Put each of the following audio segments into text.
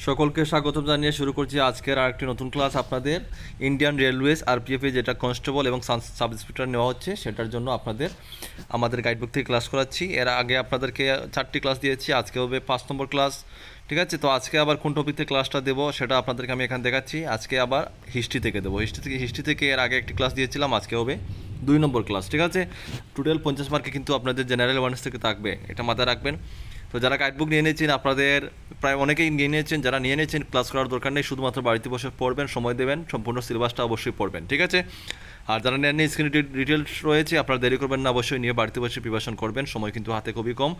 সকলকে স্বাগতম জানিয়ে শুরু করছি আজকের আরেকটি নতুন ক্লাস আপনাদের ইন্ডিয়ান রেলওয়েজ আরপিএফে যেটা কনস্টেবল এবং সাব ইন্সপেক্টর নেওয়া হচ্ছে সেটার জন্য আপনাদের আমাদের গাইডবুক থেকে ক্লাস করাচ্ছি। এর আগে আপনাদেরকে 4টি ক্লাস দিয়েছি, আজকে হবে 5 নম্বর ক্লাস। ঠিক আছে, তো আজকে আবার কোন টপিক থেকে ক্লাসটা দেবো সেটা আপনাদেরকে আমি এখানে দেখাচ্ছি। আজকে আবার হিস্ট্রি থেকে দেবো। হিস্ট্রি থেকে এর আগে একটি ক্লাস দিয়েছিলাম, আজকে হবে 2 নম্বর ক্লাস। ঠিক আছে, টোটাল 50 মার্কে কিন্তু আপনাদের জেনারেল অ্যাওয়ারনেস থেকে থাকবে, এটা মাথায় রাখবেন। তো যারা গাইডবুক নিয়ে নিয়েছেন আপনাদের প্রায় অনেকেই নিয়ে নিয়েছেন, যারা নিয়ে নিয়েছেন ক্লাস করার দরকার নেই, শুধুমাত্র বাড়িতে বসে পড়বেন, সময় দেবেন, সম্পূর্ণ সিলেবাসটা অবশ্যই পড়বেন। ঠিক আছে, আর যারা নেন স্ক্রিনে ডিটেলস রয়েছে, আপনারা দেরি করবেন না, অবশ্যই নিয়ে বাড়িতে বসে প্রিপারেশন করবেন, সময় কিন্তু হাতে খুবই কম।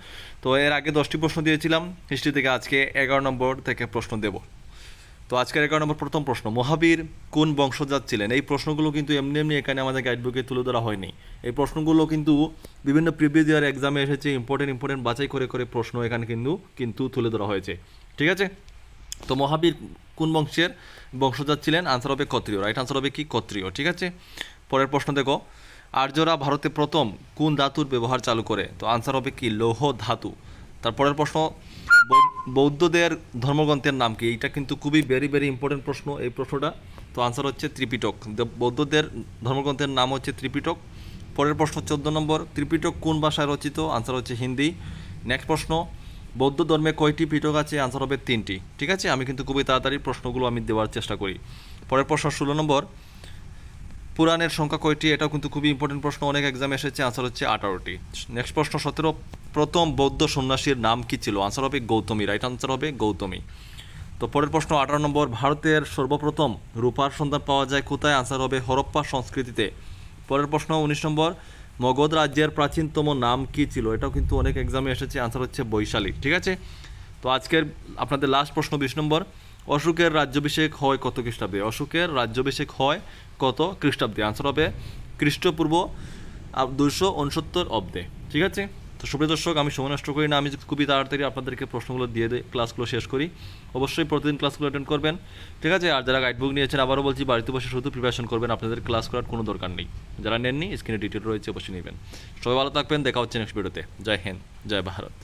তো এর আগে 10টি প্রশ্ন দিয়েছিলাম হিস্ট্রি থেকে, আজকে 11 নম্বর থেকে প্রশ্ন দেব। তো আজকের 11 নম্বর প্রথম প্রশ্ন, মহাবীর কোন বংশজাত ছিলেন? এই প্রশ্নগুলো কিন্তু এমনি এমনি এখানে আমাদের গাইডবুকে তুলে ধরা হয়নি। এই প্রশ্নগুলো কিন্তু বিভিন্ন প্রিভিয়াস ইয়ার এক্সামে এসেছে, ইম্পর্টেন্ট বাছাই করে করে প্রশ্ন এখানে কিন্তু তুলে ধরা হয়েছে। ঠিক আছে, তো মহাবীর কোন বংশজাত ছিলেন? আনসার হবে ক্ষত্রিয়। রাইট আনসার হবে কি? ক্ষত্রিয়। ঠিক আছে, পরের প্রশ্ন দেখো, আর্যরা ভারতে প্রথম কোন ধাতুর ব্যবহার চালু করে? তো আনসার হবে কি? লৌহ ধাতু। তারপরের প্রশ্ন, বৌদ্ধদের ধর্মগ্রন্থের নাম কি? এইটা কিন্তু খুবই ভেরি ইম্পর্টেন্ট প্রশ্ন এই প্রশ্নটা। তো আনসার হচ্ছে ত্রিপিটক। বৌদ্ধদের ধর্মগ্রন্থের নাম হচ্ছে ত্রিপিটক। পরের প্রশ্ন 14 নম্বর, ত্রিপিটক কোন ভাষায় রচিত? আনসার হচ্ছে হিন্দি। নেক্সট প্রশ্ন, বৌদ্ধ ধর্মে কয়টি পিটক আছে? আনসার হবে 3টি। ঠিক আছে, আমি কিন্তু খুবই তাড়াতাড়ি প্রশ্নগুলো আমি দেওয়ার চেষ্টা করি। পরের প্রশ্ন 16 নম্বর, পুরাণের সংখ্যা কয়টি? এটাও কিন্তু খুবই ইম্পর্টেন্ট প্রশ্ন, অনেক এক্সামে এসেছে। আনসার হচ্ছে 18টি। নেক্সট প্রশ্ন 17, প্রথম বৌদ্ধ সন্ন্যাসীর নাম কি ছিল? আনসার হবে গৌতমী। রাইট আনসার হবে গৌতমী। তো পরের প্রশ্ন 18 নম্বর, ভারতের সর্বপ্রথম রূপার সন্ধান পাওয়া যায় কোথায়? আনসার হবে হরপ্পা সংস্কৃতিতে। পরের প্রশ্ন 19 নম্বর, মগধ রাজ্যের প্রাচীনতম নাম কি ছিল? এটাও কিন্তু অনেক এক্সামে এসেছে। আনসার হচ্ছে বৈশালী। ঠিক আছে, তো আজকের আপনাদের লাস্ট প্রশ্ন 20 নম্বর, অশোকের রাজ্যাভিষেক হয় কত খ্রিস্টাব্দে? অশোকের রাজ্যাভিষেক হয় কত খ্রিস্টাব্দে? আনসার হবে খ্রিস্টপূর্ব 269 অব্দে। ঠিক আছে, তো সুপ্রিয় দর্শক, আমি সময় নষ্ট করি না, আমি খুবই তাড়াতাড়ি আপনাদেরকে প্রশ্নগুলো দিয়ে ক্লাসগুলো শেষ করি। অবশ্যই প্রতিদিন ক্লাসগুলো অ্যাটেন্ড করবেন। ঠিক আছে, আর যারা গাইডবুক নিয়েছেন আবারও বলছি, বাড়িতে বসে শুধু প্রিপারেশন করবেন, আপনাদের ক্লাস করার কোনো দরকার নেই। যারা নেননি স্ক্রিনে ডিটেল রয়েছে, অবশ্যই নেবেন। সবাই ভালো থাকবেন, দেখা হচ্ছে নেক্সট ভিডিওতে। জয় হিন্দ, জয় ভারত।